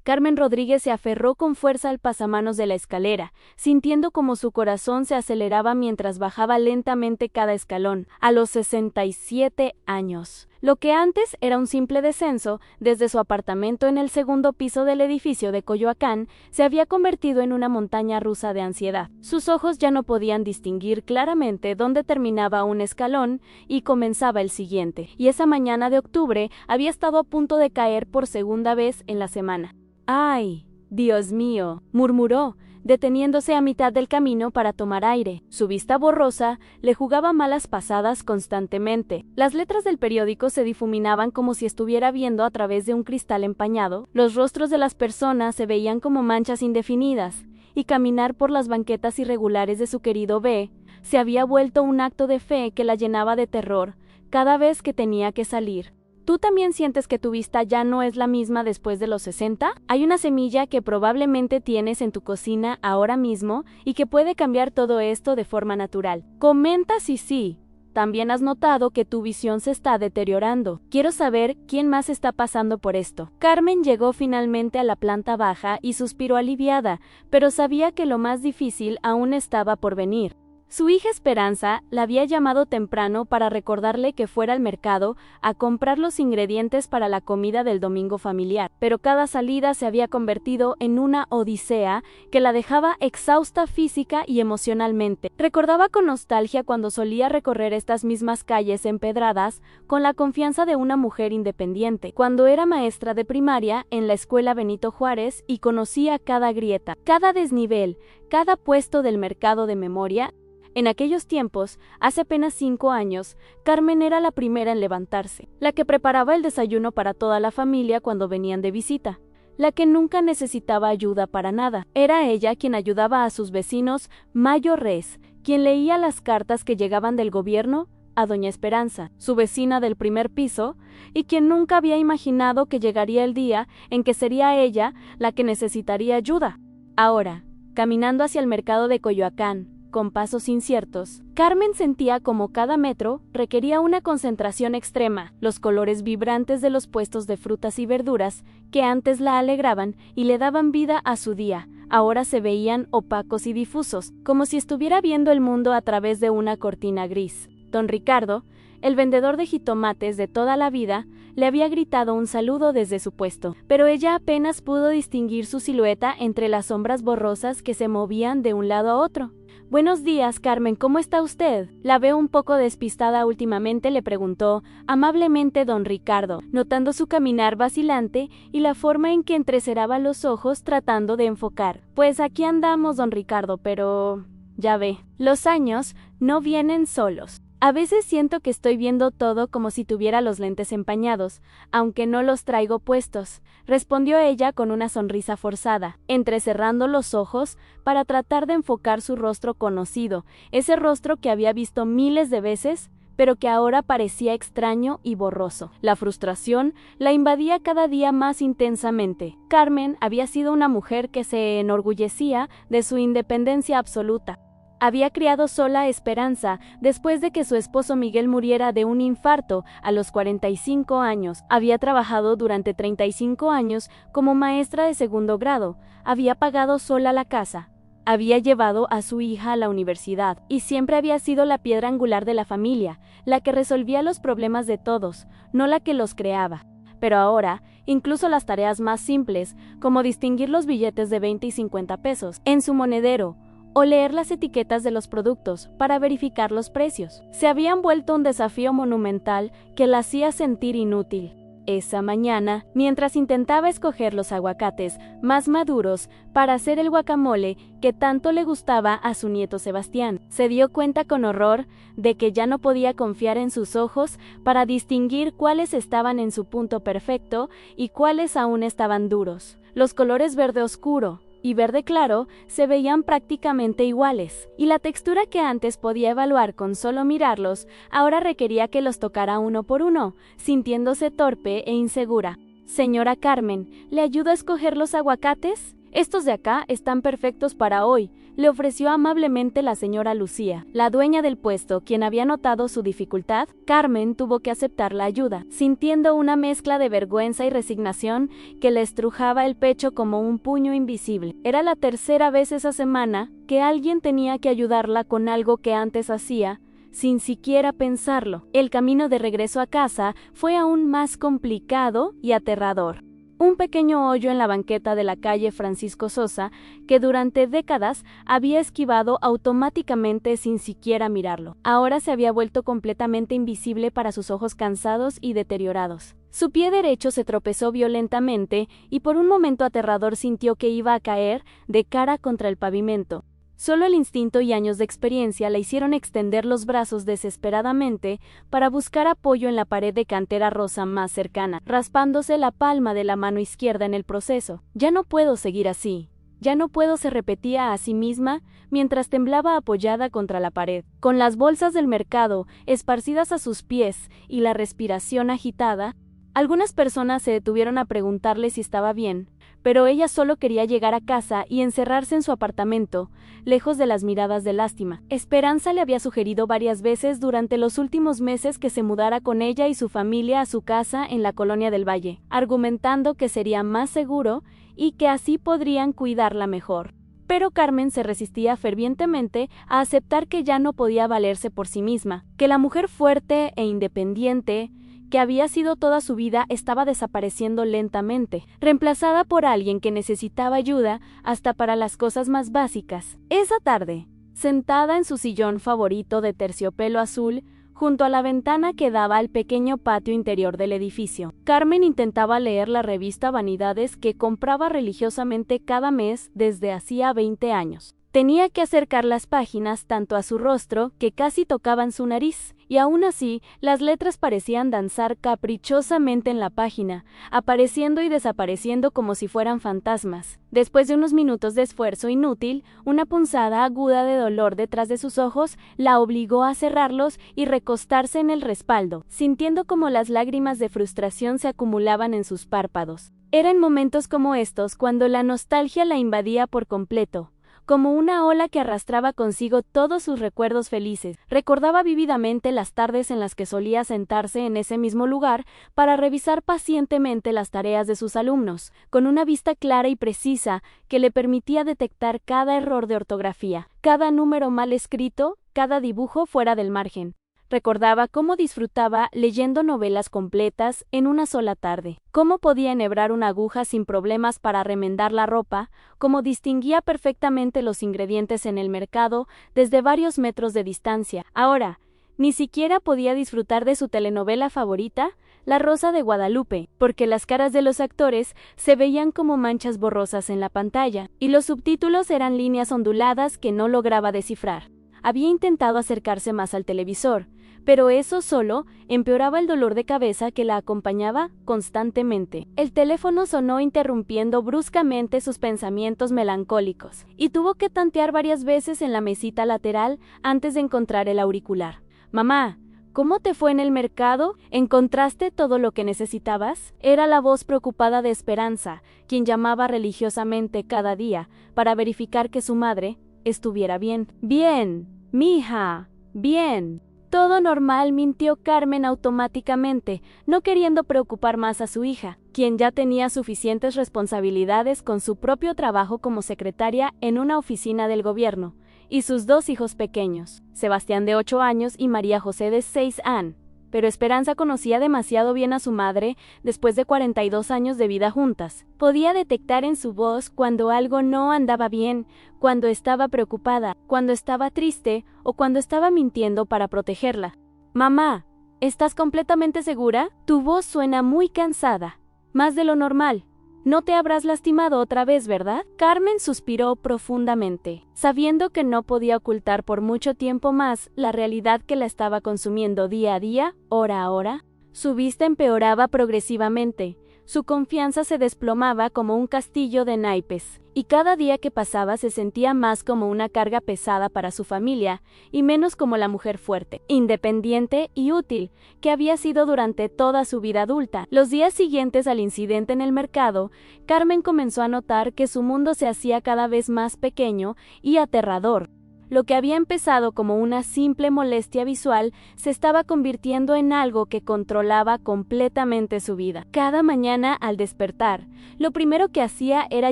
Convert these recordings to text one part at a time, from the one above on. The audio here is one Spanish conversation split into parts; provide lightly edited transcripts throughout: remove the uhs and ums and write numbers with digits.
Carmen Rodríguez se aferró con fuerza al pasamanos de la escalera, sintiendo como su corazón se aceleraba mientras bajaba lentamente cada escalón, a los 67 años. Lo que antes era un simple descenso, desde su apartamento en el segundo piso del edificio de Coyoacán, se había convertido en una montaña rusa de ansiedad. Sus ojos ya no podían distinguir claramente dónde terminaba un escalón y comenzaba el siguiente, y esa mañana de octubre había estado a punto de caer por segunda vez en la semana. ¡Ay, Dios mío!, murmuró, deteniéndose a mitad del camino para tomar aire. Su vista borrosa le jugaba malas pasadas constantemente. Las letras del periódico se difuminaban como si estuviera viendo a través de un cristal empañado. Los rostros de las personas se veían como manchas indefinidas, y caminar por las banquetas irregulares de su querido B se había vuelto un acto de fe que la llenaba de terror cada vez que tenía que salir. ¿Tú también sientes que tu vista ya no es la misma después de los 60? Hay una semilla que probablemente tienes en tu cocina ahora mismo y que puede cambiar todo esto de forma natural. Comenta si sí. También has notado que tu visión se está deteriorando. Quiero saber quién más está pasando por esto. Carmen llegó finalmente a la planta baja y suspiró aliviada, pero sabía que lo más difícil aún estaba por venir. Su hija Esperanza la había llamado temprano para recordarle que fuera al mercado a comprar los ingredientes para la comida del domingo familiar, pero cada salida se había convertido en una odisea que la dejaba exhausta física y emocionalmente. Recordaba con nostalgia cuando solía recorrer estas mismas calles empedradas con la confianza de una mujer independiente, cuando era maestra de primaria en la escuela Benito Juárez y conocía cada grieta, cada desnivel, cada puesto del mercado de memoria. En aquellos tiempos, hace apenas 5 años, Carmen era la primera en levantarse, la que preparaba el desayuno para toda la familia cuando venían de visita, la que nunca necesitaba ayuda para nada. Era ella quien ayudaba a sus vecinos Mayo Res, quien leía las cartas que llegaban del gobierno a doña Esperanza, su vecina del primer piso, y quien nunca había imaginado que llegaría el día en que sería ella la que necesitaría ayuda. Ahora, caminando hacia el mercado de Coyoacán, con pasos inciertos, Carmen sentía como cada metro requería una concentración extrema. Los colores vibrantes de los puestos de frutas y verduras, que antes la alegraban y le daban vida a su día, ahora se veían opacos y difusos, como si estuviera viendo el mundo a través de una cortina gris. Don Ricardo, el vendedor de jitomates de toda la vida, le había gritado un saludo desde su puesto, pero ella apenas pudo distinguir su silueta entre las sombras borrosas que se movían de un lado a otro. «Buenos días, Carmen, ¿cómo está usted?». «La veo un poco despistada últimamente», le preguntó amablemente don Ricardo, notando su caminar vacilante y la forma en que entrecerraba los ojos tratando de enfocar. «Pues aquí andamos, don Ricardo, pero... ya ve, los años no vienen solos. A veces siento que estoy viendo todo como si tuviera los lentes empañados, aunque no los traigo puestos», respondió ella con una sonrisa forzada, entrecerrando los ojos para tratar de enfocar su rostro conocido, ese rostro que había visto miles de veces, pero que ahora parecía extraño y borroso. La frustración la invadía cada día más intensamente. Carmen había sido una mujer que se enorgullecía de su independencia absoluta. Había criado sola a Esperanza después de que su esposo Miguel muriera de un infarto a los 45 años. Había trabajado durante 35 años como maestra de segundo grado. Había pagado sola la casa. Había llevado a su hija a la universidad y siempre había sido la piedra angular de la familia, la que resolvía los problemas de todos, no la que los creaba. Pero ahora, incluso las tareas más simples, como distinguir los billetes de 20 y 50 pesos en su monedero, o leer las etiquetas de los productos para verificar los precios, se habían vuelto un desafío monumental que la hacía sentir inútil. Esa mañana, mientras intentaba escoger los aguacates más maduros para hacer el guacamole que tanto le gustaba a su nieto Sebastián, se dio cuenta con horror de que ya no podía confiar en sus ojos para distinguir cuáles estaban en su punto perfecto y cuáles aún estaban duros. Los colores verde oscuro y verde claro se veían prácticamente iguales, y la textura que antes podía evaluar con solo mirarlos, ahora requería que los tocara uno por uno, sintiéndose torpe e insegura. «Señora Carmen, ¿le ayudo a escoger los aguacates?». Estos de acá están perfectos para hoy, le ofreció amablemente la señora Lucía, la dueña del puesto, quien había notado su dificultad. Carmen tuvo que aceptar la ayuda, sintiendo una mezcla de vergüenza y resignación que le estrujaba el pecho como un puño invisible. Era la tercera vez esa semana que alguien tenía que ayudarla con algo que antes hacía, sin siquiera pensarlo. El camino de regreso a casa fue aún más complicado y aterrador. Un pequeño hoyo en la banqueta de la calle Francisco Sosa, que durante décadas había esquivado automáticamente sin siquiera mirarlo. Ahora se había vuelto completamente invisible para sus ojos cansados y deteriorados. Su pie derecho se tropezó violentamente y por un momento aterrador sintió que iba a caer de cara contra el pavimento. Solo el instinto y años de experiencia le hicieron extender los brazos desesperadamente para buscar apoyo en la pared de cantera rosa más cercana, raspándose la palma de la mano izquierda en el proceso. «Ya no puedo seguir así. Ya no puedo», se repetía a sí misma mientras temblaba apoyada contra la pared. Con las bolsas del mercado esparcidas a sus pies y la respiración agitada, algunas personas se detuvieron a preguntarle si estaba bien, pero ella solo quería llegar a casa y encerrarse en su apartamento, lejos de las miradas de lástima. Esperanza le había sugerido varias veces durante los últimos meses que se mudara con ella y su familia a su casa en la Colonia del Valle, argumentando que sería más seguro y que así podrían cuidarla mejor. Pero Carmen se resistía fervientemente a aceptar que ya no podía valerse por sí misma, que la mujer fuerte e independiente que había sido toda su vida estaba desapareciendo lentamente, reemplazada por alguien que necesitaba ayuda hasta para las cosas más básicas. Esa tarde, sentada en su sillón favorito de terciopelo azul, junto a la ventana que daba al pequeño patio interior del edificio, Carmen intentaba leer la revista Vanidades que compraba religiosamente cada mes desde hacía 20 años. Tenía que acercar las páginas tanto a su rostro que casi tocaban su nariz, y aún así las letras parecían danzar caprichosamente en la página, apareciendo y desapareciendo como si fueran fantasmas. Después de unos minutos de esfuerzo inútil, una punzada aguda de dolor detrás de sus ojos la obligó a cerrarlos y recostarse en el respaldo, sintiendo como las lágrimas de frustración se acumulaban en sus párpados. Era en momentos como estos cuando la nostalgia la invadía por completo, como una ola que arrastraba consigo todos sus recuerdos felices. Recordaba vívidamente las tardes en las que solía sentarse en ese mismo lugar para revisar pacientemente las tareas de sus alumnos, con una vista clara y precisa que le permitía detectar cada error de ortografía, cada número mal escrito, cada dibujo fuera del margen. Recordaba cómo disfrutaba leyendo novelas completas en una sola tarde, cómo podía enhebrar una aguja sin problemas para remendar la ropa, cómo distinguía perfectamente los ingredientes en el mercado desde varios metros de distancia. Ahora, ni siquiera podía disfrutar de su telenovela favorita, La Rosa de Guadalupe, porque las caras de los actores se veían como manchas borrosas en la pantalla, y los subtítulos eran líneas onduladas que no lograba descifrar. Había intentado acercarse más al televisor, pero eso solo empeoraba el dolor de cabeza que la acompañaba constantemente. El teléfono sonó interrumpiendo bruscamente sus pensamientos melancólicos, y tuvo que tantear varias veces en la mesita lateral antes de encontrar el auricular. «Mamá, ¿cómo te fue en el mercado? ¿Encontraste todo lo que necesitabas?». Era la voz preocupada de Esperanza, quien llamaba religiosamente cada día para verificar que su madre estuviera bien. «Bien, mija, bien». «Todo normal», mintió Carmen automáticamente, no queriendo preocupar más a su hija, quien ya tenía suficientes responsabilidades con su propio trabajo como secretaria en una oficina del gobierno, y sus dos hijos pequeños, Sebastián de 8 años y María José de 6 años. Pero Esperanza conocía demasiado bien a su madre después de 42 años de vida juntas. Podía detectar en su voz cuando algo no andaba bien, cuando estaba preocupada, cuando estaba triste o cuando estaba mintiendo para protegerla. «Mamá, ¿estás completamente segura? Tu voz suena muy cansada, más de lo normal. No te habrás lastimado otra vez, ¿verdad?». Carmen suspiró profundamente, sabiendo que no podía ocultar por mucho tiempo más la realidad que la estaba consumiendo día a día, hora a hora. Su vista empeoraba progresivamente, Su confianza se desplomaba como un castillo de naipes, y cada día que pasaba se sentía más como una carga pesada para su familia, y menos como la mujer fuerte, independiente y útil, que había sido durante toda su vida adulta. Los días siguientes al incidente en el mercado, Carmen comenzó a notar que su mundo se hacía cada vez más pequeño y aterrador. Lo que había empezado como una simple molestia visual se estaba convirtiendo en algo que controlaba completamente su vida. Cada mañana, al despertar, lo primero que hacía era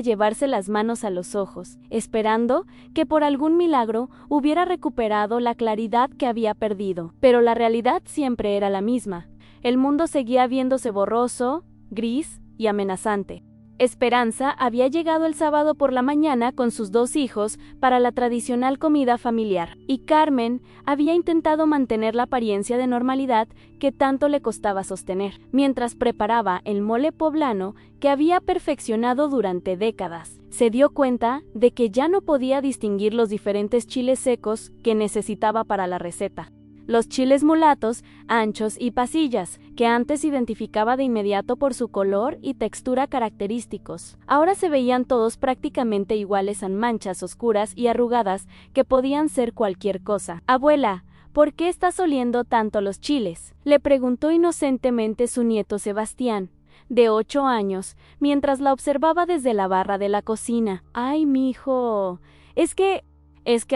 llevarse las manos a los ojos, esperando que por algún milagro hubiera recuperado la claridad que había perdido. Pero la realidad siempre era la misma. El mundo seguía viéndose borroso, gris y amenazante. Esperanza había llegado el sábado por la mañana con sus 2 hijos para la tradicional comida familiar, y Carmen había intentado mantener la apariencia de normalidad que tanto le costaba sostener, mientras preparaba el mole poblano que había perfeccionado durante décadas. Se dio cuenta de que ya no podía distinguir los diferentes chiles secos que necesitaba para la receta. Los chiles mulatos, anchos y pasillas, que antes identificaba de inmediato por su color y textura característicos. Ahora se veían todos prácticamente iguales en manchas oscuras y arrugadas que podían ser cualquier cosa. «Abuela, ¿por qué estás oliendo tanto los chiles?», le preguntó inocentemente su nieto Sebastián, de 8 años, mientras la observaba desde la barra de la cocina. «Ay, mijo, es que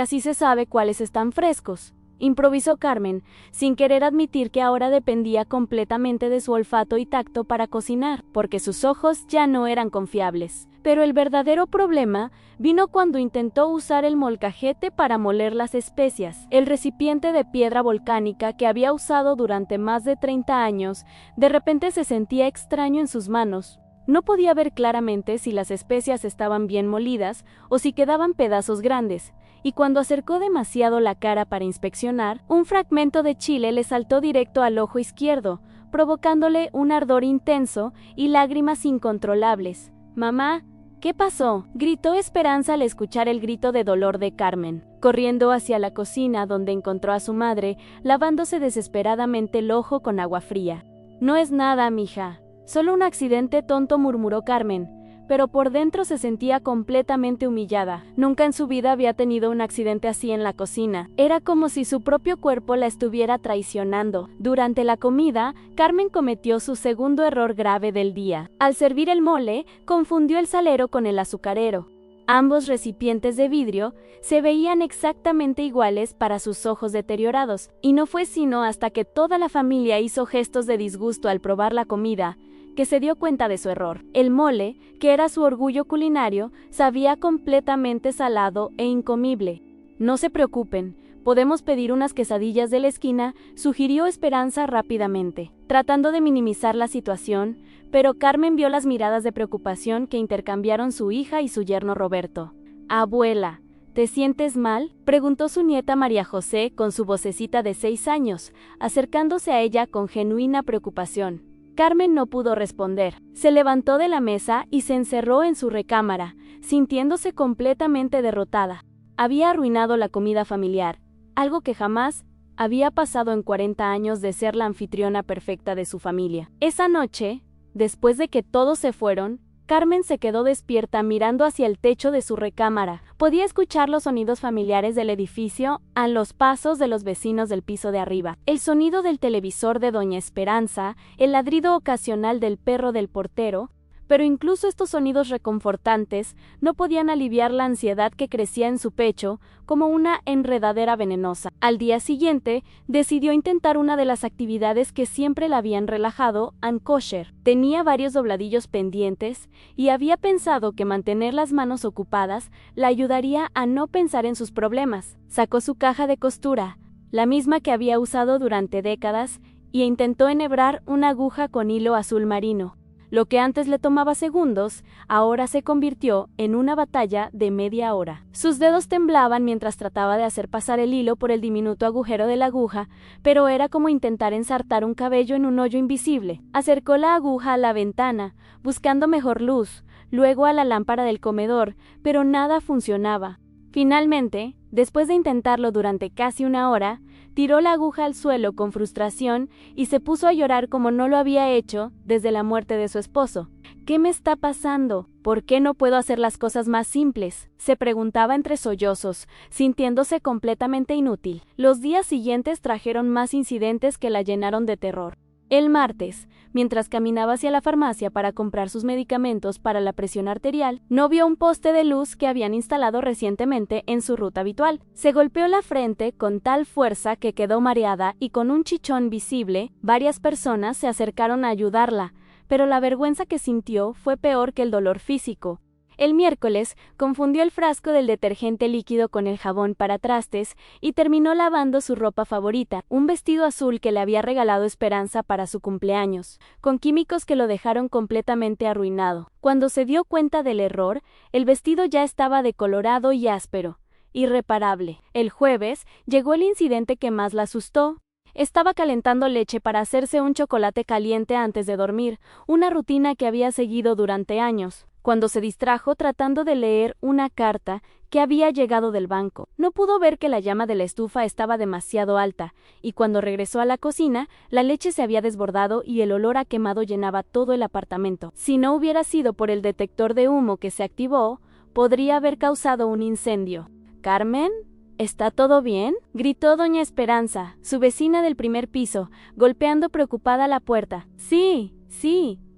así se sabe cuáles están frescos», improvisó Carmen, sin querer admitir que ahora dependía completamente de su olfato y tacto para cocinar, porque sus ojos ya no eran confiables. Pero el verdadero problema vino cuando intentó usar el molcajete para moler las especias. El recipiente de piedra volcánica que había usado durante más de 30 años, de repente se sentía extraño en sus manos. No podía ver claramente si las especias estaban bien molidas o si quedaban pedazos grandes, y cuando acercó demasiado la cara para inspeccionar, un fragmento de chile le saltó directo al ojo izquierdo, provocándole un ardor intenso y lágrimas incontrolables. «Mamá, ¿qué pasó?», gritó Esperanza al escuchar el grito de dolor de Carmen, corriendo hacia la cocina donde encontró a su madre, lavándose desesperadamente el ojo con agua fría. «No es nada, mija. Solo un accidente tonto», murmuró Carmen, pero por dentro se sentía completamente humillada. Nunca en su vida había tenido un accidente así en la cocina. Era como si su propio cuerpo la estuviera traicionando. Durante la comida, Carmen cometió su segundo error grave del día. Al servir el mole, confundió el salero con el azucarero. Ambos recipientes de vidrio se veían exactamente iguales para sus ojos deteriorados, y no fue sino hasta que toda la familia hizo gestos de disgusto al probar la comida que se dio cuenta de su error. El mole, que era su orgullo culinario, sabía completamente salado e incomible. «No se preocupen, podemos pedir unas quesadillas de la esquina», sugirió Esperanza rápidamente, tratando de minimizar la situación, pero Carmen vio las miradas de preocupación que intercambiaron su hija y su yerno Roberto. «Abuela, ¿te sientes mal?», preguntó su nieta María José con su vocecita de 6 años, acercándose a ella con genuina preocupación. Carmen no pudo responder. Se levantó de la mesa y se encerró en su recámara, sintiéndose completamente derrotada. Había arruinado la comida familiar, algo que jamás había pasado en 40 años de ser la anfitriona perfecta de su familia. Esa noche, después de que todos se fueron, Carmen se quedó despierta mirando hacia el techo de su recámara. Podía escuchar los sonidos familiares del edificio, a los pasos de los vecinos del piso de arriba, el sonido del televisor de Doña Esperanza, el ladrido ocasional del perro del portero, pero incluso estos sonidos reconfortantes no podían aliviar la ansiedad que crecía en su pecho como una enredadera venenosa. Al día siguiente, decidió intentar una de las actividades que siempre la habían relajado, kosher. Tenía varios dobladillos pendientes y había pensado que mantener las manos ocupadas la ayudaría a no pensar en sus problemas. Sacó su caja de costura, la misma que había usado durante décadas, y intentó enhebrar una aguja con hilo azul marino. Lo que antes le tomaba segundos, ahora se convirtió en una batalla de media hora. Sus dedos temblaban mientras trataba de hacer pasar el hilo por el diminuto agujero de la aguja, pero era como intentar ensartar un cabello en un hoyo invisible. Acercó la aguja a la ventana, buscando mejor luz, luego a la lámpara del comedor, pero nada funcionaba. Finalmente, después de intentarlo durante casi una hora, Tiró la aguja al suelo con frustración y se puso a llorar como no lo había hecho desde la muerte de su esposo. ¿Qué me está pasando? ¿Por qué no puedo hacer las cosas más simples?, se preguntaba entre sollozos, sintiéndose completamente inútil. Los días siguientes trajeron más incidentes que la llenaron de terror. El martes, mientras caminaba hacia la farmacia para comprar sus medicamentos para la presión arterial, no vio un poste de luz que habían instalado recientemente en su ruta habitual. Se golpeó la frente con tal fuerza que quedó mareada y con un chichón visible. Varias personas se acercaron a ayudarla, pero la vergüenza que sintió fue peor que el dolor físico. El miércoles, confundió el frasco del detergente líquido con el jabón para trastes y terminó lavando su ropa favorita, un vestido azul que le había regalado Esperanza para su cumpleaños, con químicos que lo dejaron completamente arruinado. Cuando se dio cuenta del error, el vestido ya estaba decolorado y áspero, irreparable. El jueves, llegó el incidente que más la asustó. Estaba calentando leche para hacerse un chocolate caliente antes de dormir, una rutina que había seguido durante años, cuando se distrajo tratando de leer una carta que había llegado del banco. No pudo ver que la llama de la estufa estaba demasiado alta, y cuando regresó a la cocina, la leche se había desbordado y el olor a quemado llenaba todo el apartamento. Si no hubiera sido por el detector de humo que se activó, podría haber causado un incendio. ¿Carmen? ¿Está todo bien?, gritó doña Esperanza, su vecina del primer piso, golpeando preocupada la puerta. Sí,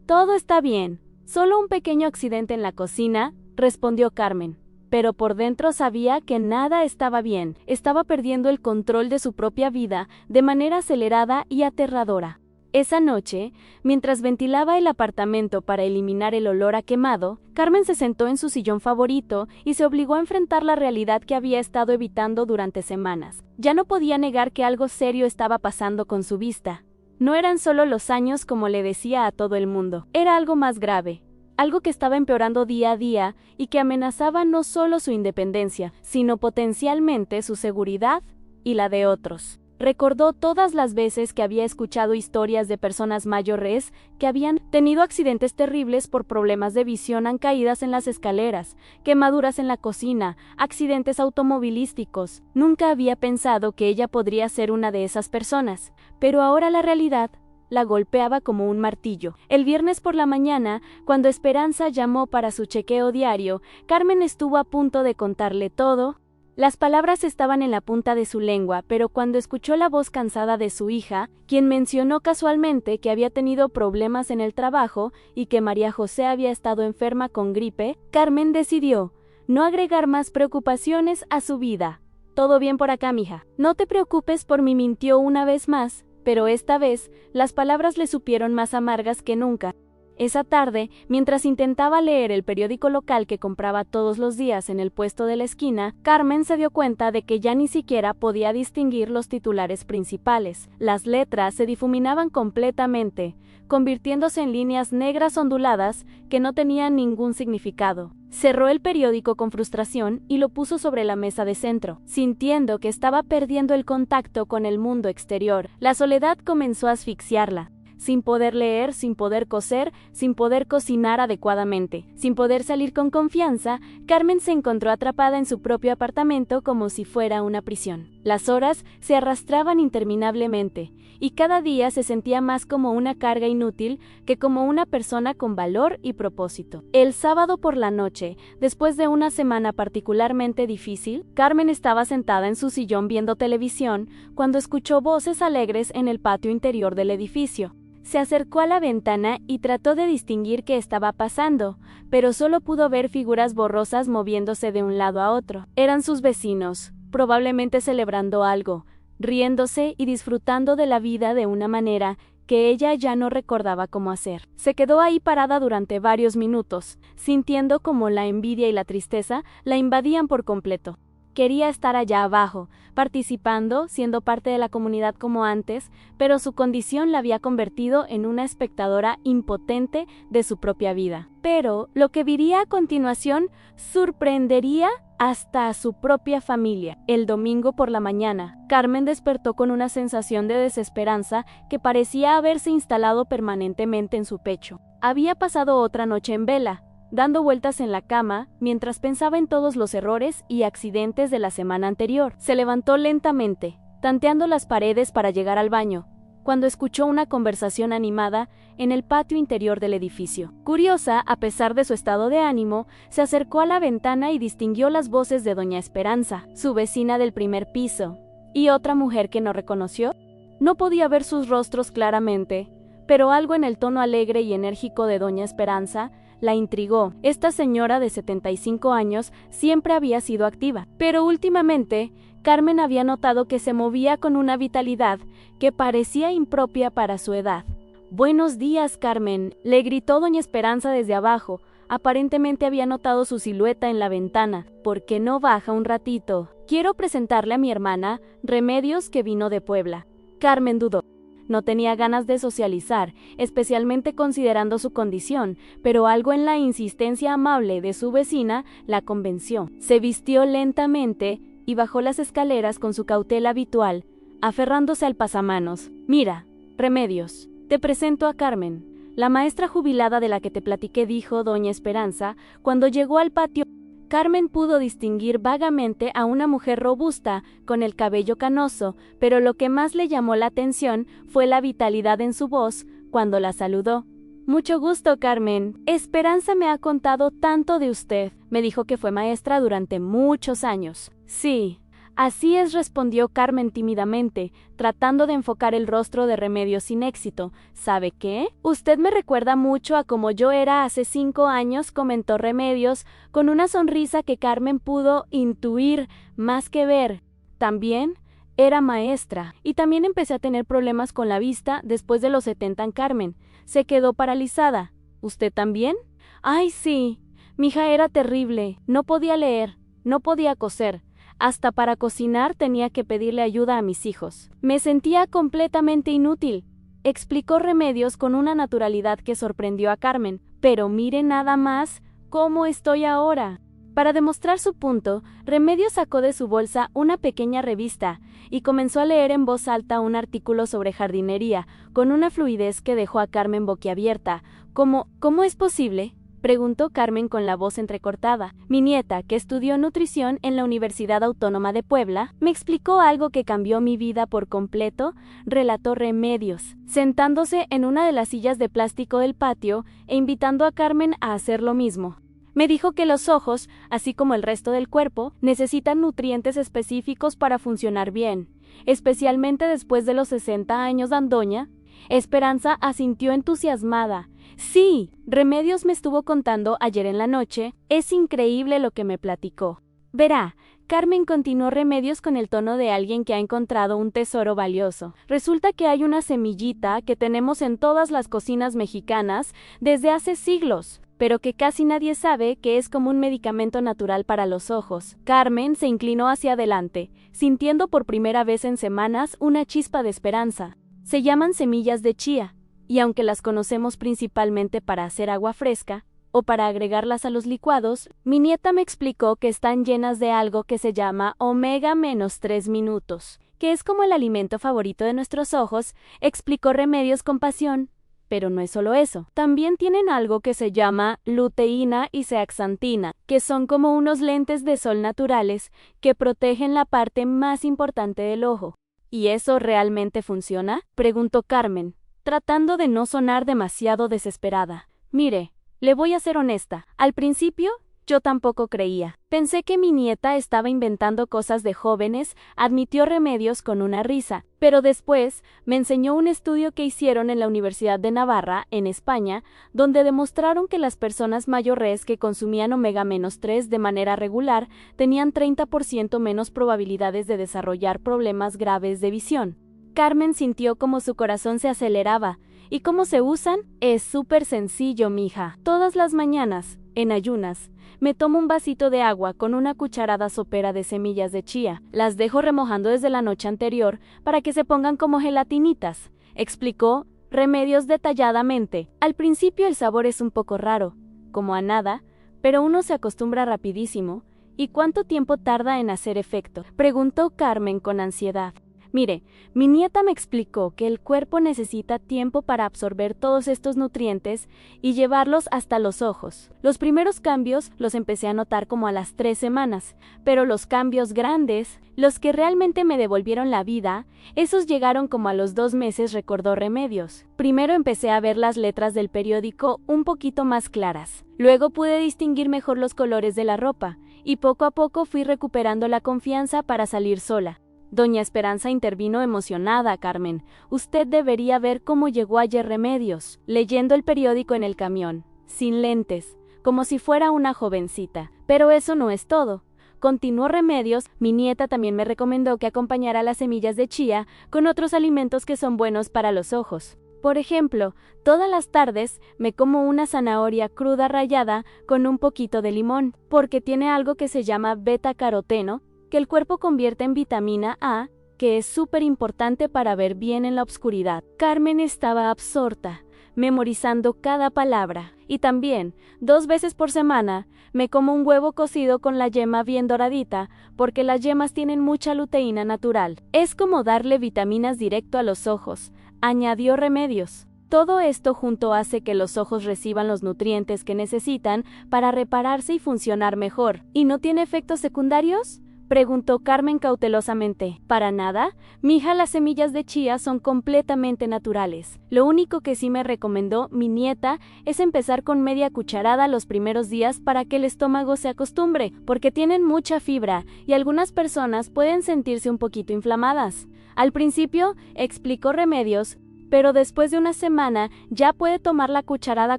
todo está bien. Solo un pequeño accidente en la cocina, respondió Carmen. Pero por dentro sabía que nada estaba bien. Estaba perdiendo el control de su propia vida de manera acelerada y aterradora. Esa noche, mientras ventilaba el apartamento para eliminar el olor a quemado, Carmen se sentó en su sillón favorito y se obligó a enfrentar la realidad que había estado evitando durante semanas. Ya no podía negar que algo serio estaba pasando con su vista. No eran solo los años como le decía a todo el mundo, era algo más grave, algo que estaba empeorando día a día y que amenazaba no solo su independencia, sino potencialmente su seguridad y la de otros. Recordó todas las veces que había escuchado historias de personas mayores que habían tenido accidentes terribles por problemas de visión, caídas en las escaleras, quemaduras en la cocina, accidentes automovilísticos. Nunca había pensado que ella podría ser una de esas personas, pero ahora la realidad la golpeaba como un martillo. El viernes por la mañana, cuando Esperanza llamó para su chequeo diario, Carmen estuvo a punto de contarle todo. Las palabras estaban en la punta de su lengua, pero cuando escuchó la voz cansada de su hija, quien mencionó casualmente que había tenido problemas en el trabajo y que María José había estado enferma con gripe, Carmen decidió no agregar más preocupaciones a su vida. «Todo bien por acá, mija. No te preocupes por mí», mintió una vez más, pero esta vez las palabras le supieron más amargas que nunca. Esa tarde, mientras intentaba leer el periódico local que compraba todos los días en el puesto de la esquina, Carmen se dio cuenta de que ya ni siquiera podía distinguir los titulares principales. Las letras se difuminaban completamente, convirtiéndose en líneas negras onduladas que no tenían ningún significado. Cerró el periódico con frustración y lo puso sobre la mesa de centro, sintiendo que estaba perdiendo el contacto con el mundo exterior. La soledad comenzó a asfixiarla. Sin poder leer, sin poder coser, sin poder cocinar adecuadamente, sin poder salir con confianza, Carmen se encontró atrapada en su propio apartamento como si fuera una prisión. Las horas se arrastraban interminablemente, y cada día se sentía más como una carga inútil que como una persona con valor y propósito. El sábado por la noche, después de una semana particularmente difícil, Carmen estaba sentada en su sillón viendo televisión cuando escuchó voces alegres en el patio interior del edificio. Se acercó a la ventana y trató de distinguir qué estaba pasando, pero solo pudo ver figuras borrosas moviéndose de un lado a otro. Eran sus vecinos, probablemente celebrando algo, riéndose y disfrutando de la vida de una manera que ella ya no recordaba cómo hacer. Se quedó ahí parada durante varios minutos, sintiendo como la envidia y la tristeza la invadían por completo. Quería estar allá abajo, participando, siendo parte de la comunidad como antes, pero su condición la había convertido en una espectadora impotente de su propia vida. Pero lo que viría a continuación sorprendería hasta a su propia familia. El domingo por la mañana, Carmen despertó con una sensación de desesperanza que parecía haberse instalado permanentemente en su pecho. Había pasado otra noche en vela, dando vueltas en la cama, mientras pensaba en todos los errores y accidentes de la semana anterior. Se levantó lentamente, tanteando las paredes para llegar al baño, cuando escuchó una conversación animada en el patio interior del edificio. Curiosa, a pesar de su estado de ánimo, se acercó a la ventana y distinguió las voces de doña Esperanza, su vecina del primer piso, y otra mujer que no reconoció. No podía ver sus rostros claramente, pero algo en el tono alegre y enérgico de doña Esperanza la intrigó. Esta señora de 75 años siempre había sido activa, pero últimamente Carmen había notado que se movía con una vitalidad que parecía impropia para su edad. «Buenos días, Carmen», le gritó doña Esperanza desde abajo. Aparentemente había notado su silueta en la ventana. «¿Por qué no baja un ratito? Quiero presentarle a mi hermana, Remedios, que vino de Puebla». Carmen dudó. No tenía ganas de socializar, especialmente considerando su condición, pero algo en la insistencia amable de su vecina la convenció. Se vistió lentamente y bajó las escaleras con su cautela habitual, aferrándose al pasamanos. «Mira, Remedios, te presento a Carmen, la maestra jubilada de la que te platiqué», dijo doña Esperanza, cuando llegó al patio. Carmen pudo distinguir vagamente a una mujer robusta, con el cabello canoso, pero lo que más le llamó la atención fue la vitalidad en su voz cuando la saludó. «Mucho gusto, Carmen. Esperanza me ha contado tanto de usted. Me dijo que fue maestra durante muchos años». «Sí, así es», respondió Carmen tímidamente, tratando de enfocar el rostro de Remedios sin éxito. «¿Sabe qué? Usted me recuerda mucho a como yo era hace 5 años», comentó Remedios, con una sonrisa que Carmen pudo intuir más que ver. «También era maestra, y también empecé a tener problemas con la vista después de los 70. Carmen se quedó paralizada. ¿Usted también?» «Ay, sí. Mi hija era terrible. No podía leer, no podía coser. Hasta para cocinar tenía que pedirle ayuda a mis hijos. Me sentía completamente inútil», explicó Remedios con una naturalidad que sorprendió a Carmen. «Pero mire nada más cómo estoy ahora». Para demostrar su punto, Remedios sacó de su bolsa una pequeña revista y comenzó a leer en voz alta un artículo sobre jardinería, con una fluidez que dejó a Carmen boquiabierta. ¿Cómo es posible?», preguntó Carmen con la voz entrecortada. «Mi nieta, que estudió nutrición en la Universidad Autónoma de Puebla, me explicó algo que cambió mi vida por completo», relató Remedios, sentándose en una de las sillas de plástico del patio e invitando a Carmen a hacer lo mismo. «Me dijo que los ojos, así como el resto del cuerpo, necesitan nutrientes específicos para funcionar bien, especialmente después de los 60 años». Doña Esperanza asintió entusiasmada. «Sí, Remedios me estuvo contando ayer en la noche. Es increíble lo que me platicó. Verá», Carmen continuó Remedios con el tono de alguien que ha encontrado un tesoro valioso. «Resulta que hay una semillita que tenemos en todas las cocinas mexicanas desde hace siglos, pero que casi nadie sabe que es como un medicamento natural para los ojos». Carmen se inclinó hacia adelante, sintiendo por primera vez en semanas una chispa de esperanza. «Se llaman semillas de chía, y aunque las conocemos principalmente para hacer agua fresca, o para agregarlas a los licuados, mi nieta me explicó que están llenas de algo que se llama omega-3 minutos, que es como el alimento favorito de nuestros ojos», explicó Remedios con pasión. «Pero no es solo eso. También tienen algo que se llama luteína y zeaxantina, que son como unos lentes de sol naturales que protegen la parte más importante del ojo». «¿Y eso realmente funciona?», preguntó Carmen, tratando de no sonar demasiado desesperada. «Mire, le voy a ser honesta. Al principio, yo tampoco creía. Pensé que mi nieta estaba inventando cosas de jóvenes», admitió Remedios con una risa. «Pero después me enseñó un estudio que hicieron en la Universidad de Navarra, en España, donde demostraron que las personas mayores que consumían omega-3 de manera regular tenían 30% menos probabilidades de desarrollar problemas graves de visión». Carmen sintió como su corazón se aceleraba. «¿Y cómo se usan? Es súper sencillo, mija. Todas las mañanas, en ayunas, me tomo un vasito de agua con una cucharada sopera de semillas de chía. Las dejo remojando desde la noche anterior para que se pongan como gelatinitas», explicó Remedios detalladamente. «Al principio el sabor es un poco raro, como a nada, pero uno se acostumbra rapidísimo». «¿Y cuánto tiempo tarda en hacer efecto?», preguntó Carmen con ansiedad. Mire, mi nieta me explicó que el cuerpo necesita tiempo para absorber todos estos nutrientes y llevarlos hasta los ojos. Los primeros cambios los empecé a notar como a las 3 semanas, pero los cambios grandes, los que realmente me devolvieron la vida, esos llegaron como a los 2 meses, recordó Remedios. Primero empecé a ver las letras del periódico un poquito más claras. Luego pude distinguir mejor los colores de la ropa, y poco a poco fui recuperando la confianza para salir sola. Doña Esperanza intervino emocionada. Carmen, usted debería ver cómo llegó ayer Remedios, leyendo el periódico en el camión, sin lentes, como si fuera una jovencita. Pero eso no es todo. Continuó Remedios, mi nieta también me recomendó que acompañara las semillas de chía con otros alimentos que son buenos para los ojos. Por ejemplo, todas las tardes me como una zanahoria cruda rallada con un poquito de limón, porque tiene algo que se llama beta-caroteno, que el cuerpo convierte en vitamina A, que es súper importante para ver bien en la oscuridad. Carmen estaba absorta, memorizando cada palabra. Y también, 2 veces por semana, me como un huevo cocido con la yema bien doradita, porque las yemas tienen mucha luteína natural. Es como darle vitaminas directo a los ojos, añadió Remedios. Todo esto junto hace que los ojos reciban los nutrientes que necesitan para repararse y funcionar mejor. ¿Y no tiene efectos secundarios?, preguntó Carmen cautelosamente. Para nada, mija, las semillas de chía son completamente naturales. Lo único que sí me recomendó mi nieta es empezar con media cucharada los primeros días para que el estómago se acostumbre, porque tienen mucha fibra y algunas personas pueden sentirse un poquito inflamadas. Al principio, explicó Remedios, pero después de una semana ya puede tomar la cucharada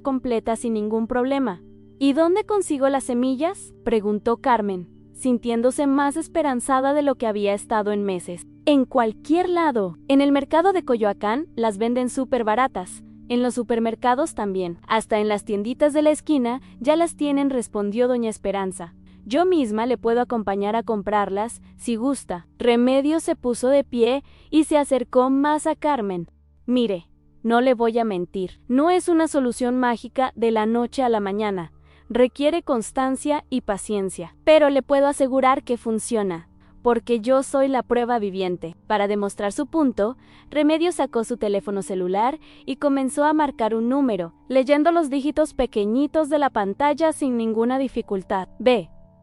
completa sin ningún problema. ¿Y dónde consigo las semillas?, preguntó Carmen, sintiéndose más esperanzada de lo que había estado en meses. En cualquier lado. En el mercado de Coyoacán las venden súper baratas. En los supermercados también. Hasta en las tienditas de la esquina ya las tienen, respondió doña Esperanza. Yo misma le puedo acompañar a comprarlas, si gusta. Remedios se puso de pie y se acercó más a Carmen. Mire, no le voy a mentir. No es una solución mágica de la noche a la mañana. Requiere constancia y paciencia, pero le puedo asegurar que funciona, porque yo soy la prueba viviente. Para demostrar su punto, Remedios sacó su teléfono celular y comenzó a marcar un número, leyendo los dígitos pequeñitos de la pantalla sin ninguna dificultad.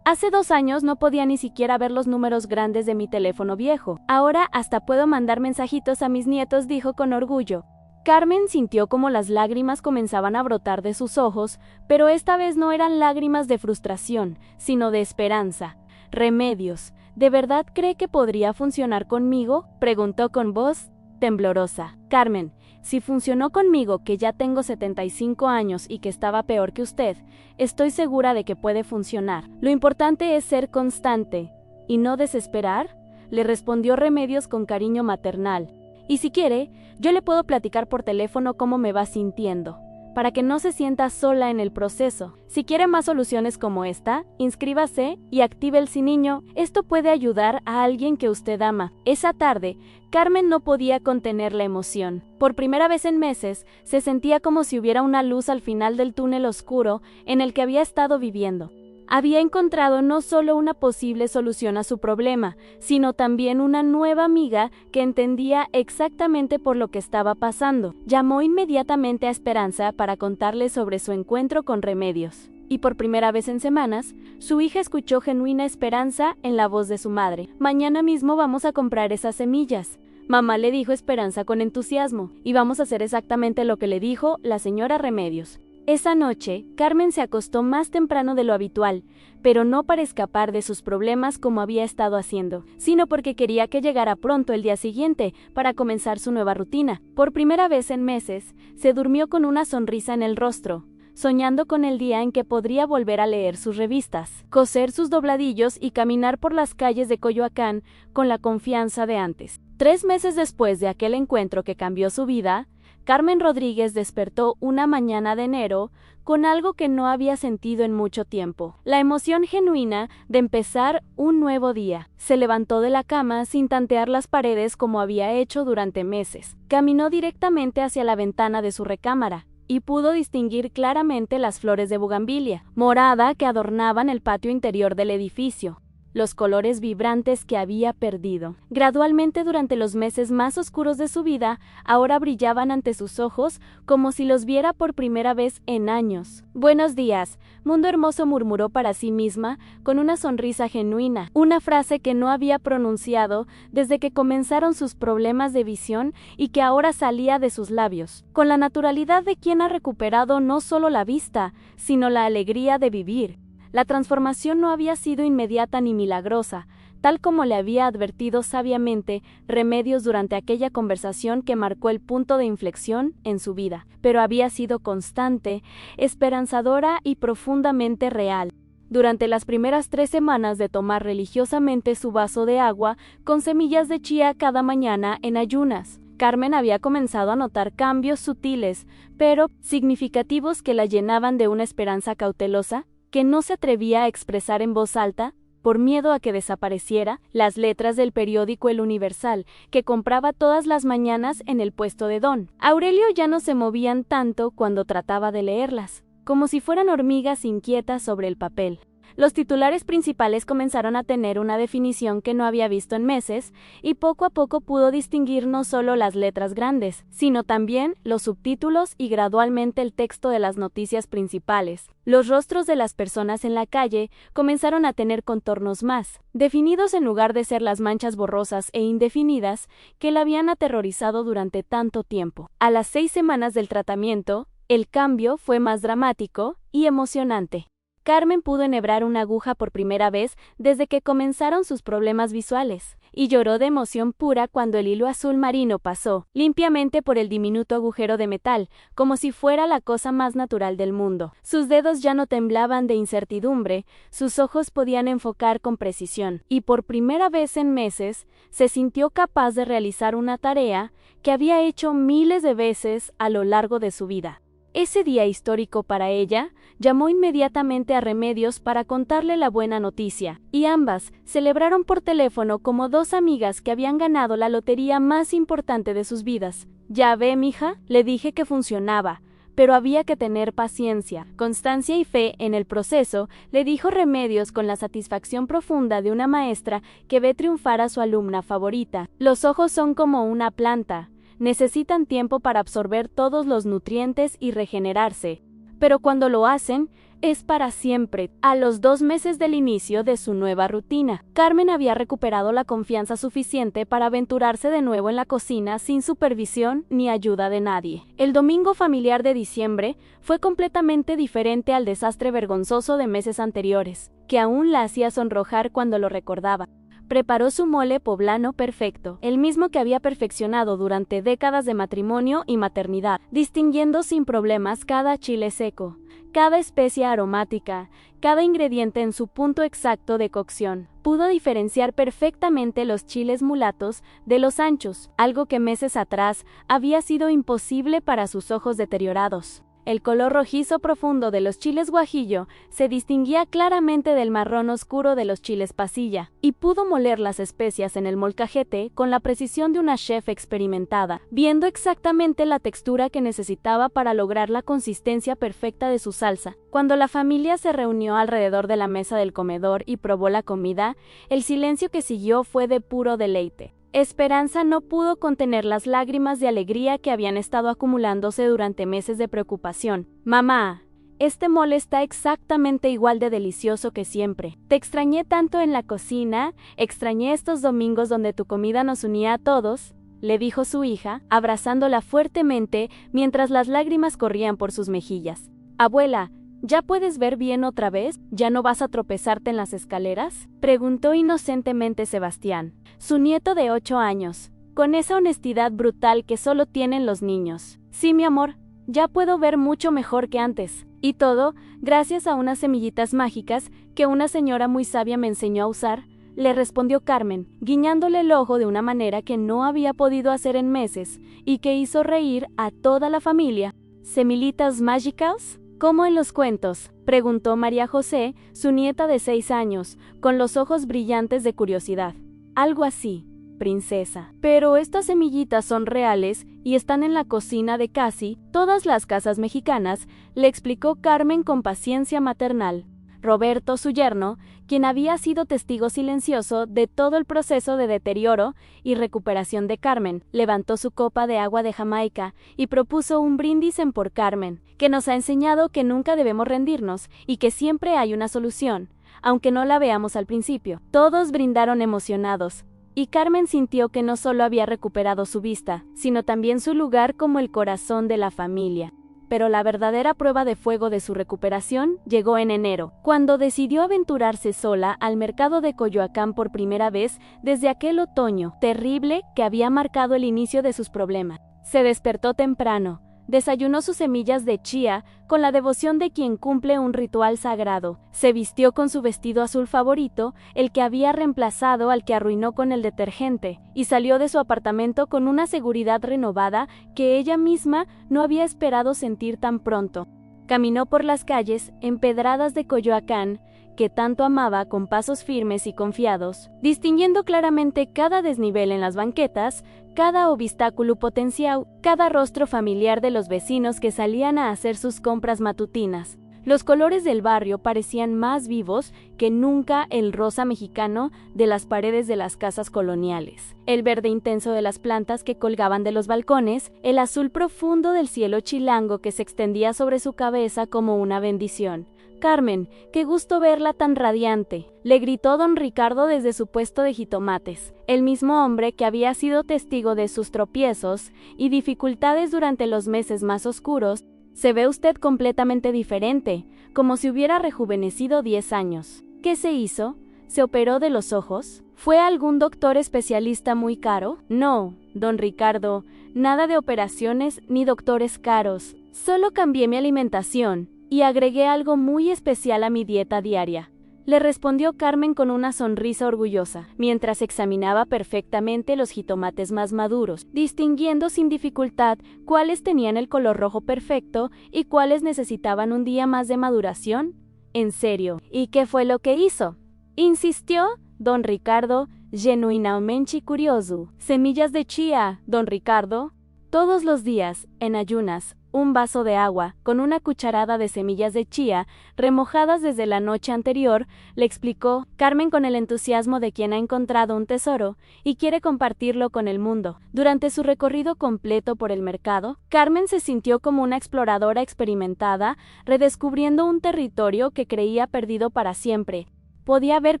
Hace 2 años no podía ni siquiera ver los números grandes de mi teléfono viejo. Ahora hasta puedo mandar mensajitos a mis nietos, dijo con orgullo. Carmen sintió como las lágrimas comenzaban a brotar de sus ojos, pero esta vez no eran lágrimas de frustración, sino de esperanza. Remedios, ¿de verdad cree que podría funcionar conmigo?, preguntó con voz temblorosa. Carmen, si funcionó conmigo, que ya tengo 75 años y que estaba peor que usted, estoy segura de que puede funcionar. Lo importante es ser constante y no desesperar, le respondió Remedios con cariño maternal. Y si quiere, yo le puedo platicar por teléfono cómo me va sintiendo, para que no se sienta sola en el proceso. Si quiere más soluciones como esta, inscríbase y active el siniño. Esto puede ayudar a alguien que usted ama. Esa tarde, Carmen no podía contener la emoción. Por primera vez en meses, se sentía como si hubiera una luz al final del túnel oscuro en el que había estado viviendo. Había encontrado no solo una posible solución a su problema, sino también una nueva amiga que entendía exactamente por lo que estaba pasando. Llamó inmediatamente a Esperanza para contarle sobre su encuentro con Remedios. Y por primera vez en semanas, su hija escuchó genuina esperanza en la voz de su madre. Mañana mismo vamos a comprar esas semillas, mamá, le dijo Esperanza con entusiasmo, y vamos a hacer exactamente lo que le dijo la señora Remedios. Esa noche, Carmen se acostó más temprano de lo habitual, pero no para escapar de sus problemas como había estado haciendo, sino porque quería que llegara pronto el día siguiente para comenzar su nueva rutina. Por primera vez en meses, se durmió con una sonrisa en el rostro, soñando con el día en que podría volver a leer sus revistas, coser sus dobladillos y caminar por las calles de Coyoacán con la confianza de antes. 3 meses después de aquel encuentro que cambió su vida, Carmen Rodríguez despertó una mañana de enero con algo que no había sentido en mucho tiempo, la emoción genuina de empezar un nuevo día. Se levantó de la cama sin tantear las paredes como había hecho durante meses. Caminó directamente hacia la ventana de su recámara y pudo distinguir claramente las flores de bugambilia morada que adornaban el patio interior del edificio. los colores vibrantes que había perdido. Gradualmente, durante los meses más oscuros de su vida, ahora brillaban ante sus ojos como si los viera por primera vez en años. «Buenos días, mundo hermoso», murmuró para sí misma, con una sonrisa genuina, una frase que no había pronunciado desde que comenzaron sus problemas de visión y que ahora salía de sus labios, con la naturalidad de quien ha recuperado no solo la vista, sino la alegría de vivir. La transformación no había sido inmediata ni milagrosa, tal como le había advertido sabiamente Remedios durante aquella conversación que marcó el punto de inflexión en su vida, pero había sido constante, esperanzadora y profundamente real. Durante las primeras 3 semanas de tomar religiosamente su vaso de agua con semillas de chía cada mañana en ayunas, Carmen había comenzado a notar cambios sutiles, pero significativos que la llenaban de una esperanza cautelosa que no se atrevía a expresar en voz alta, por miedo a que desapareciera, las letras del periódico El Universal, que compraba todas las mañanas en el puesto de Don Aurelio. Ya no se movían tanto cuando trataba de leerlas, como si fueran hormigas inquietas sobre el papel. Los titulares principales comenzaron a tener una definición que no había visto en meses, y poco a poco pudo distinguir no solo las letras grandes, sino también los subtítulos y gradualmente el texto de las noticias principales. Los rostros de las personas en la calle comenzaron a tener contornos más definidos en lugar de ser las manchas borrosas e indefinidas que la habían aterrorizado durante tanto tiempo. A las 6 semanas del tratamiento, el cambio fue más dramático y emocionante. Carmen pudo enhebrar una aguja por primera vez desde que comenzaron sus problemas visuales, y lloró de emoción pura cuando el hilo azul marino pasó limpiamente por el diminuto agujero de metal, como si fuera la cosa más natural del mundo. Sus dedos ya no temblaban de incertidumbre, sus ojos podían enfocar con precisión, y por primera vez en meses se sintió capaz de realizar una tarea que había hecho miles de veces a lo largo de su vida. Ese día histórico para ella, llamó inmediatamente a Remedios para contarle la buena noticia, y ambas celebraron por teléfono como 2 amigas que habían ganado la lotería más importante de sus vidas. «Ya ve, mija, le dije que funcionaba, pero había que tener paciencia, constancia y fe en el proceso», le dijo Remedios con la satisfacción profunda de una maestra que ve triunfar a su alumna favorita. «Los ojos son como una planta. Necesitan tiempo para absorber todos los nutrientes y regenerarse, pero cuando lo hacen, es para siempre». A los 2 meses del inicio de su nueva rutina, Carmen había recuperado la confianza suficiente para aventurarse de nuevo en la cocina sin supervisión ni ayuda de nadie. El domingo familiar de diciembre fue completamente diferente al desastre vergonzoso de meses anteriores, que aún la hacía sonrojar cuando lo recordaba. Preparó su mole poblano perfecto, el mismo que había perfeccionado durante décadas de matrimonio y maternidad, distinguiendo sin problemas cada chile seco, cada especia aromática, cada ingrediente en su punto exacto de cocción. Pudo diferenciar perfectamente los chiles mulatos de los anchos, algo que meses atrás había sido imposible para sus ojos deteriorados. El color rojizo profundo de los chiles guajillo se distinguía claramente del marrón oscuro de los chiles pasilla, y pudo moler las especias en el molcajete con la precisión de una chef experimentada, viendo exactamente la textura que necesitaba para lograr la consistencia perfecta de su salsa. Cuando la familia se reunió alrededor de la mesa del comedor y probó la comida, el silencio que siguió fue de puro deleite. Esperanza no pudo contener las lágrimas de alegría que habían estado acumulándose durante meses de preocupación. «Mamá, este mole está exactamente igual de delicioso que siempre. Te extrañé tanto en la cocina, extrañé estos domingos donde tu comida nos unía a todos», le dijo su hija, abrazándola fuertemente mientras las lágrimas corrían por sus mejillas. «Abuela, ¿ya puedes ver bien otra vez? ¿Ya no vas a tropezarte en las escaleras?», preguntó inocentemente Sebastián, su nieto de 8 años, con esa honestidad brutal que solo tienen los niños. «Sí, mi amor, ya puedo ver mucho mejor que antes. Y todo gracias a unas semillitas mágicas que una señora muy sabia me enseñó a usar», le respondió Carmen, guiñándole el ojo de una manera que no había podido hacer en meses y que hizo reír a toda la familia. «¿Semillitas mágicas? ¿Cómo en los cuentos?», preguntó María José, su nieta de 6 años, con los ojos brillantes de curiosidad. «Algo así, princesa. Pero estas semillitas son reales y están en la cocina de casi todas las casas mexicanas», le explicó Carmen con paciencia maternal. Roberto, su yerno, quien había sido testigo silencioso de todo el proceso de deterioro y recuperación de Carmen, levantó su copa de agua de Jamaica y propuso un brindis en por Carmen, que nos ha enseñado que nunca debemos rendirnos y que siempre hay una solución, aunque no la veamos al principio. Todos brindaron emocionados, y Carmen sintió que no solo había recuperado su vista, sino también su lugar como el corazón de la familia. Pero la verdadera prueba de fuego de su recuperación llegó en enero, cuando decidió aventurarse sola al mercado de Coyoacán por primera vez desde aquel otoño terrible que había marcado el inicio de sus problemas. Se despertó temprano, desayunó sus semillas de chía con la devoción de quien cumple un ritual sagrado, se vistió con su vestido azul favorito, el que había reemplazado al que arruinó con el detergente, y salió de su apartamento con una seguridad renovada que ella misma no había esperado sentir tan pronto. Caminó por las calles empedradas de Coyoacán, que tanto amaba, con pasos firmes y confiados, distinguiendo claramente cada desnivel en las banquetas, cada obstáculo potencial, cada rostro familiar de los vecinos que salían a hacer sus compras matutinas. Los colores del barrio parecían más vivos que nunca: el rosa mexicano de las paredes de las casas coloniales, el verde intenso de las plantas que colgaban de los balcones, el azul profundo del cielo chilango que se extendía sobre su cabeza como una bendición. «Carmen, qué gusto verla tan radiante», le gritó don Ricardo desde su puesto de jitomates, el mismo hombre que había sido testigo de sus tropiezos y dificultades durante los meses más oscuros. «Se ve usted completamente diferente, como si hubiera rejuvenecido 10 años. ¿Qué se hizo? ¿Se operó de los ojos? ¿Fue algún doctor especialista muy caro?» «No, don Ricardo, nada de operaciones ni doctores caros. Solo cambié mi alimentación y agregué algo muy especial a mi dieta diaria», le respondió Carmen con una sonrisa orgullosa, mientras examinaba perfectamente los jitomates más maduros, distinguiendo sin dificultad cuáles tenían el color rojo perfecto y cuáles necesitaban un día más de maduración. «¿En serio? ¿Y qué fue lo que hizo?», insistió don Ricardo, genuinamente curioso. «Semillas de chía, don Ricardo. Todos los días, en ayunas, un vaso de agua, con una cucharada de semillas de chía, remojadas desde la noche anterior», le explicó Carmen con el entusiasmo de quien ha encontrado un tesoro y quiere compartirlo con el mundo. Durante su recorrido completo por el mercado, Carmen se sintió como una exploradora experimentada, redescubriendo un territorio que creía perdido para siempre. Podía ver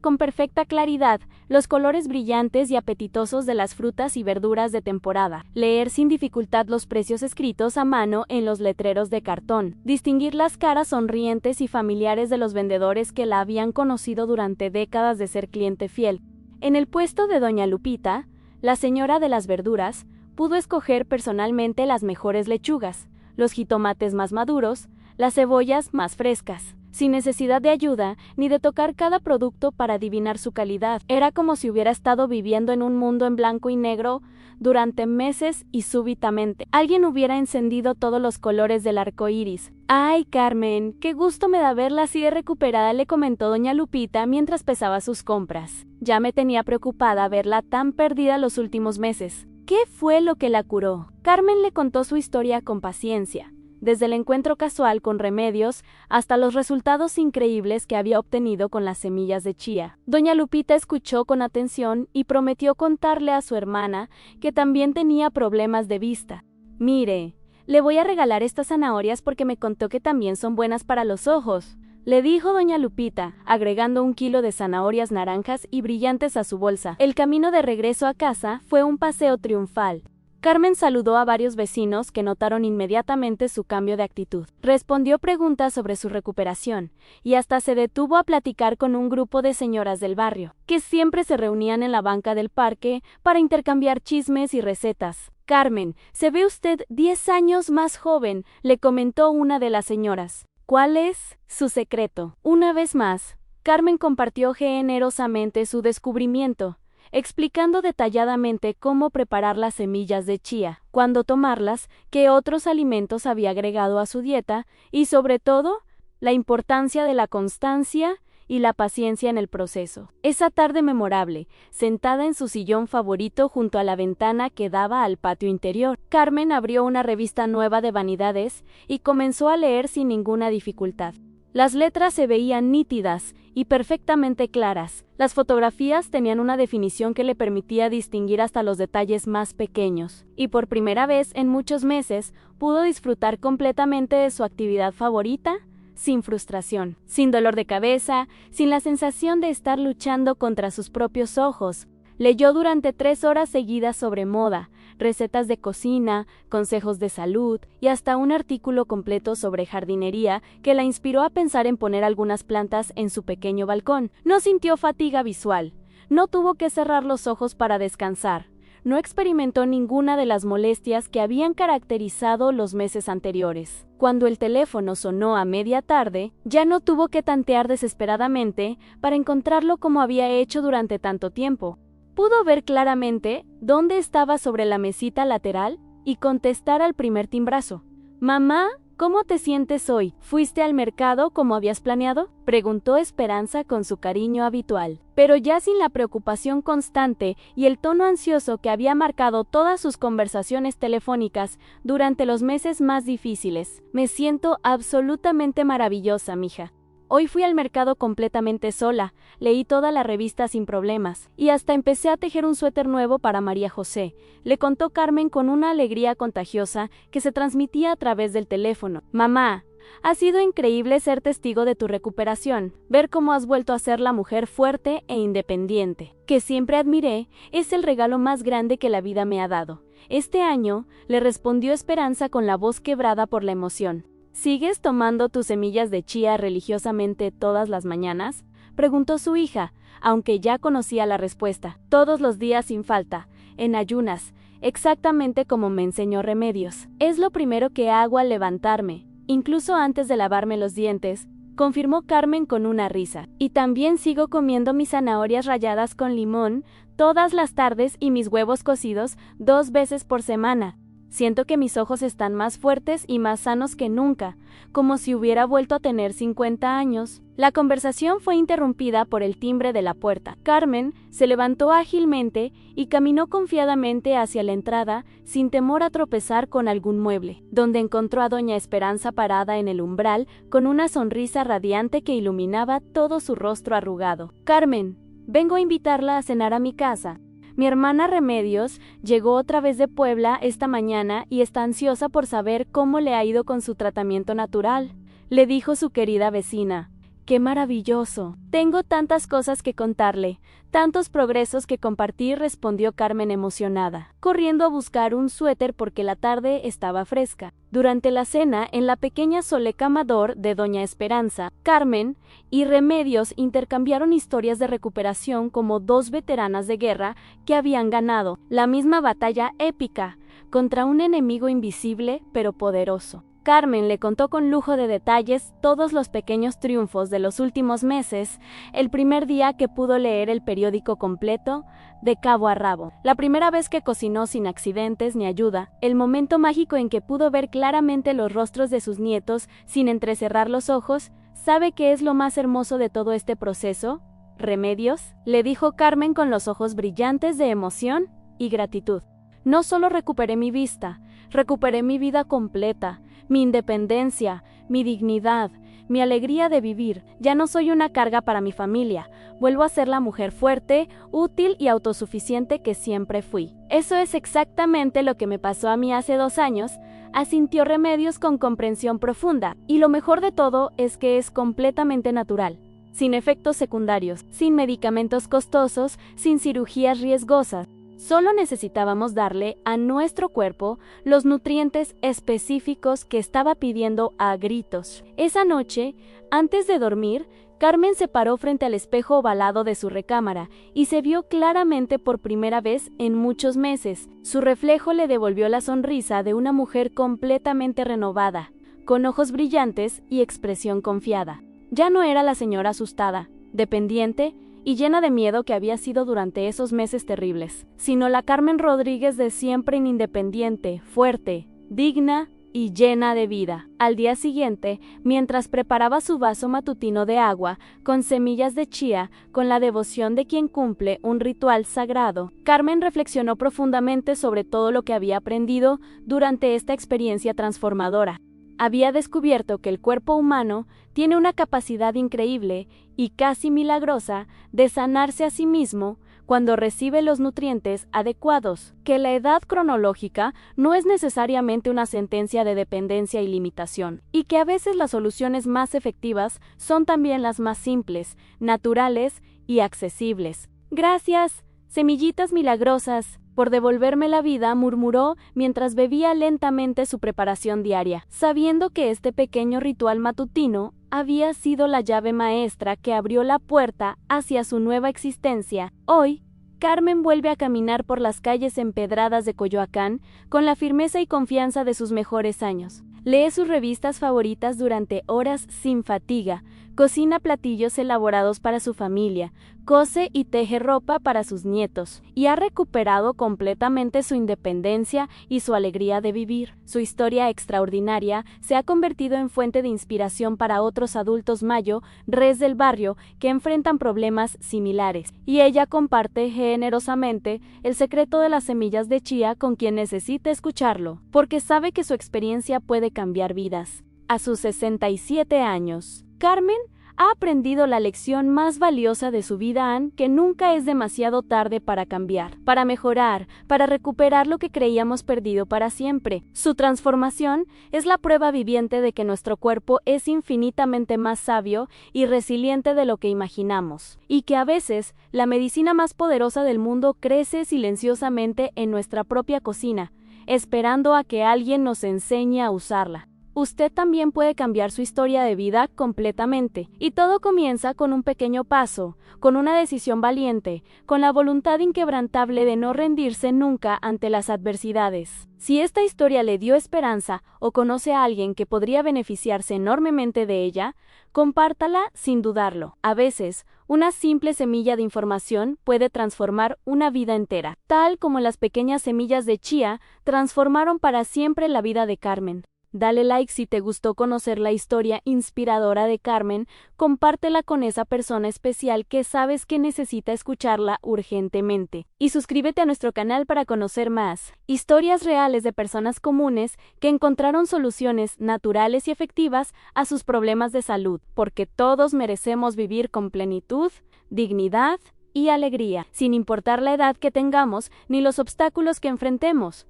con perfecta claridad los colores brillantes y apetitosos de las frutas y verduras de temporada, leer sin dificultad los precios escritos a mano en los letreros de cartón, distinguir las caras sonrientes y familiares de los vendedores que la habían conocido durante décadas de ser cliente fiel. En el puesto de doña Lupita, la señora de las verduras, pudo escoger personalmente las mejores lechugas, los jitomates más maduros, las cebollas más frescas, sin necesidad de ayuda ni de tocar cada producto para adivinar su calidad. Era como si hubiera estado viviendo en un mundo en blanco y negro durante meses y súbitamente alguien hubiera encendido todos los colores del arco iris. «Ay, Carmen, qué gusto me da verla así de recuperada», le comentó doña Lupita mientras pesaba sus compras. «Ya me tenía preocupada verla tan perdida los últimos meses». ¿Qué fue lo que la curó? Carmen le contó su historia con paciencia, desde el encuentro casual con remedios hasta los resultados increíbles que había obtenido con las semillas de chía. Doña Lupita escuchó con atención y prometió contarle a su hermana, que también tenía problemas de vista. «Mire, le voy a regalar estas zanahorias porque me contó que también son buenas para los ojos», le dijo doña Lupita, agregando 1 kilo de zanahorias naranjas y brillantes a su bolsa. El camino de regreso a casa fue un paseo triunfal. Carmen saludó a varios vecinos que notaron inmediatamente su cambio de actitud. Respondió preguntas sobre su recuperación y hasta se detuvo a platicar con un grupo de señoras del barrio, que siempre se reunían en la banca del parque para intercambiar chismes y recetas. «Carmen, se ve usted 10 años más joven», le comentó una de las señoras. «¿Cuál es su secreto?». Una vez más, Carmen compartió generosamente su descubrimiento, explicando detalladamente cómo preparar las semillas de chía, cuándo tomarlas, qué otros alimentos había agregado a su dieta y, sobre todo, la importancia de la constancia y la paciencia en el proceso. Esa tarde memorable, sentada en su sillón favorito junto a la ventana que daba al patio interior, Carmen abrió una revista nueva de vanidades y comenzó a leer sin ninguna dificultad. Las letras se veían nítidas y perfectamente claras. Las fotografías tenían una definición que le permitía distinguir hasta los detalles más pequeños. Y por primera vez en muchos meses pudo disfrutar completamente de su actividad favorita, sin frustración, sin dolor de cabeza, sin la sensación de estar luchando contra sus propios ojos. Leyó durante 3 horas seguidas sobre moda, recetas de cocina, consejos de salud y hasta un artículo completo sobre jardinería que la inspiró a pensar en poner algunas plantas en su pequeño balcón. No sintió fatiga visual, no tuvo que cerrar los ojos para descansar, no experimentó ninguna de las molestias que habían caracterizado los meses anteriores. Cuando el teléfono sonó a media tarde, ya no tuvo que tantear desesperadamente para encontrarlo como había hecho durante tanto tiempo. Pudo ver claramente dónde estaba sobre la mesita lateral y contestar al primer timbrazo. «Mamá, ¿cómo te sientes hoy? ¿Fuiste al mercado como habías planeado?», preguntó Esperanza con su cariño habitual, pero ya sin la preocupación constante y el tono ansioso que había marcado todas sus conversaciones telefónicas durante los meses más difíciles. «Me siento absolutamente maravillosa, mija. Hoy fui al mercado completamente sola, leí toda la revista sin problemas, y hasta empecé a tejer un suéter nuevo para María José», le contó Carmen con una alegría contagiosa que se transmitía a través del teléfono. «Mamá, ha sido increíble ser testigo de tu recuperación, ver cómo has vuelto a ser la mujer fuerte e independiente que siempre admiré, es el regalo más grande que la vida me ha dado». Este año, le respondió Esperanza con la voz quebrada por la emoción. «¿Sigues tomando tus semillas de chía religiosamente todas las mañanas?», preguntó su hija, aunque ya conocía la respuesta. «Todos los días sin falta, en ayunas, exactamente como me enseñó Remedios. Es lo primero que hago al levantarme, incluso antes de lavarme los dientes», confirmó Carmen con una risa. «Y también sigo comiendo mis zanahorias ralladas con limón todas las tardes y mis huevos cocidos 2 veces por semana. Siento que mis ojos están más fuertes y más sanos que nunca, como si hubiera vuelto a tener 50 años. La conversación fue interrumpida por el timbre de la puerta. Carmen se levantó ágilmente y caminó confiadamente hacia la entrada, sin temor a tropezar con algún mueble, donde encontró a doña Esperanza parada en el umbral, con una sonrisa radiante que iluminaba todo su rostro arrugado. «Carmen, vengo a invitarla a cenar a mi casa. Mi hermana Remedios llegó otra vez de Puebla esta mañana y está ansiosa por saber cómo le ha ido con su tratamiento natural», le dijo su querida vecina. «¡Qué maravilloso! Tengo tantas cosas que contarle, tantos progresos que compartir», respondió Carmen emocionada, corriendo a buscar un suéter porque la tarde estaba fresca. Durante la cena, en la pequeña solecamador de doña Esperanza, Carmen y Remedios intercambiaron historias de recuperación como 2 veteranas de guerra que habían ganado la misma batalla épica contra un enemigo invisible pero poderoso. Carmen le contó con lujo de detalles todos los pequeños triunfos de los últimos meses, el primer día que pudo leer el periódico completo, de cabo a rabo, la primera vez que cocinó sin accidentes ni ayuda, el momento mágico en que pudo ver claramente los rostros de sus nietos sin entrecerrar los ojos. «¿Sabe qué es lo más hermoso de todo este proceso, Remedios?», le dijo Carmen con los ojos brillantes de emoción y gratitud. «No solo recuperé mi vista, recuperé mi vida completa, mi independencia, mi dignidad, mi alegría de vivir. Ya no soy una carga para mi familia. Vuelvo a ser la mujer fuerte, útil y autosuficiente que siempre fui». «Eso es exactamente lo que me pasó a mí hace 2 años», asintió Remedios con comprensión profunda. «Y lo mejor de todo es que es completamente natural, sin efectos secundarios, sin medicamentos costosos, sin cirugías riesgosas. Solo necesitábamos darle a nuestro cuerpo los nutrientes específicos que estaba pidiendo a gritos». Esa noche, antes de dormir, Carmen se paró frente al espejo ovalado de su recámara y se vio claramente por primera vez en muchos meses. Su reflejo le devolvió la sonrisa de una mujer completamente renovada, con ojos brillantes y expresión confiada. Ya no era la señora asustada, dependiente y llena de miedo que había sido durante esos meses terribles, sino la Carmen Rodríguez de siempre, independiente, fuerte, digna y llena de vida. Al día siguiente, mientras preparaba su vaso matutino de agua con semillas de chía, con la devoción de quien cumple un ritual sagrado, Carmen reflexionó profundamente sobre todo lo que había aprendido durante esta experiencia transformadora. había descubierto que el cuerpo humano tiene una capacidad increíble y casi milagrosa de sanarse a sí mismo cuando recibe los nutrientes adecuados, que la edad cronológica no es necesariamente una sentencia de dependencia y limitación, y que a veces las soluciones más efectivas son también las más simples, naturales y accesibles. Gracias, semillitas milagrosas, por devolverme la vida, murmuró mientras bebía lentamente su preparación diaria, sabiendo que este pequeño ritual matutino había sido la llave maestra que abrió la puerta hacia su nueva existencia. Hoy, Carmen vuelve a caminar por las calles empedradas de Coyoacán con la firmeza y confianza de sus mejores años. Lee sus revistas favoritas durante horas sin fatiga, cocina platillos elaborados para su familia, cose y teje ropa para sus nietos, y ha recuperado completamente su independencia y su alegría de vivir. Su historia extraordinaria se ha convertido en fuente de inspiración para otros adultos mayores del barrio que enfrentan problemas similares, y ella comparte generosamente el secreto de las semillas de chía con quien necesite escucharlo, porque sabe que su experiencia puede cambiar vidas. A sus 67 años, Carmen ha aprendido la lección más valiosa de su vida, que nunca es demasiado tarde para cambiar, para mejorar, para recuperar lo que creíamos perdido para siempre. Su transformación es la prueba viviente de que nuestro cuerpo es infinitamente más sabio y resiliente de lo que imaginamos, y que a veces la medicina más poderosa del mundo crece silenciosamente en nuestra propia cocina, esperando a que alguien nos enseñe a usarla. Usted también puede cambiar su historia de vida completamente, y todo comienza con un pequeño paso, con una decisión valiente, con la voluntad inquebrantable de no rendirse nunca ante las adversidades. Si esta historia le dio esperanza o conoce a alguien que podría beneficiarse enormemente de ella, compártala sin dudarlo. A veces, una simple semilla de información puede transformar una vida entera, tal como las pequeñas semillas de chía transformaron para siempre la vida de Carmen. Dale like si te gustó conocer la historia inspiradora de Carmen, compártela con esa persona especial que sabes que necesita escucharla urgentemente. Y suscríbete a nuestro canal para conocer más historias reales de personas comunes que encontraron soluciones naturales y efectivas a sus problemas de salud, porque todos merecemos vivir con plenitud, dignidad y alegría, sin importar la edad que tengamos ni los obstáculos que enfrentemos.